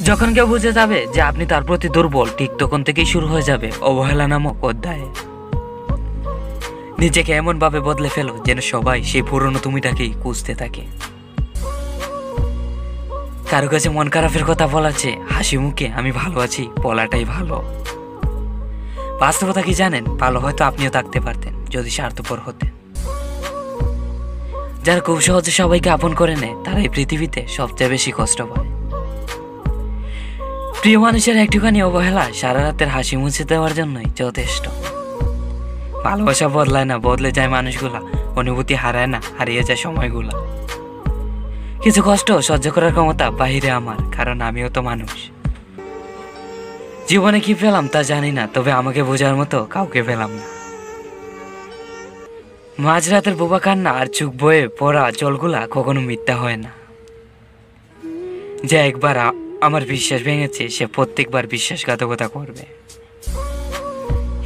যখন কেউ বুঝে যাবে যে আপনি তার প্রতি দুর্বল, ঠিক তখন থেকেই শুরু হয়ে যাবে অবহেলা নামক অধ্যায়। নিজেকে এমন ভাবে বদলে ফেলো যেন সবাই সেই পুরনো তুমিটাকেই খুঁজতে থাকে। কারো কাছে মন খারাপের কথা বলাচ্ছে হাসি মুখে আমি ভালো আছি বলাটাই ভালো। বাস্তবতা কি জানেন? ভালো হয়তো আপনিও থাকতে পারতেন যদি স্বার্থপর হতেন। যারা খুব সহজে সবাইকে আপন করে নেয় তারা এই পৃথিবীতে সবচেয়ে বেশি কষ্ট পায়। প্রিয় মানুষের একটুখানি অবহেলা সারা রাতের হাসি মুছে দেওয়ার জন্যই যথেষ্ট। ভালোবাসা বদলায় না, বদলে যায় মানুষগুলা। অনুভূতি হারায় না, হারিয়ে যায় সময়গুলা। কিছু কষ্ট সহ্য করার ক্ষমতা বাহিরে আমার, কারণ আমিও তো মানুষ। জীবনে কি পেলাম তা জানি না, তবে আমাকে বোঝার মতো কাউকে পেলাম না। মাঝরাতের বোবা কান্না আর চোখ বয়ে পড়া জলগুলা কখনো মিথ্যা হয় না। যে একবার আমার বিশ্বাস ভেঙেছে সে প্রত্যেকবার বিশ্বাসঘাতকতা করবে।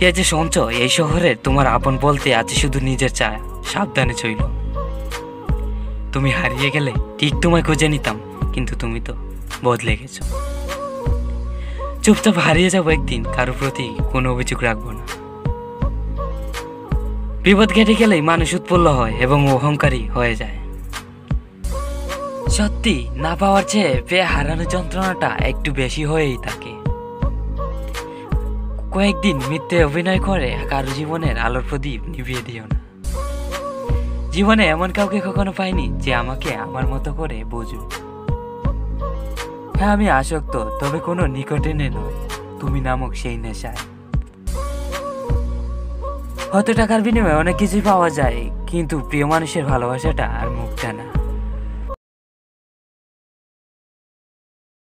এ যে সঞ্চয়, এই শহরে তোমার আপন বলতে আছে শুধু নিজের চায়। সাবধানে চইল। তুমি হারিয়ে গেলে ঠিক তোমায় খুঁজে নিতাম, কিন্তু তুমি তো বদলে গেছো। চুপচাপ হারিয়ে যাবো একদিন, কারোর প্রতি কোনো অভিযোগ রাখবো না। বিপদ কেটে গেলেই মানুষ উৎফুল্ল হয় এবং অহংকারী হয়ে যায়। সত্যি না পাওয়ার চেয়ে পেয়ে হারানোর যন্ত্রণাটা একটু বেশি হয়েই থাকে। কয়েকদিন মিথ্যে অভিনয় করে কারো জীবনের আলোর প্রদীপ নিভিয়ে দিও না। জীবনে এমন কাউকে কখনো পাইনি যে আমাকে আমার মতো করে বুঝুক। হ্যাঁ, আমি আসক্ত, তবে কোনো নিকোটিনে নয়, তুমি নামক সেই নেশায়। হয়তো টাকার বিনিময়ে অনেক কিছুই পাওয়া যায়, কিন্তু প্রিয় মানুষের ভালোবাসাটা আর মুখ টানা।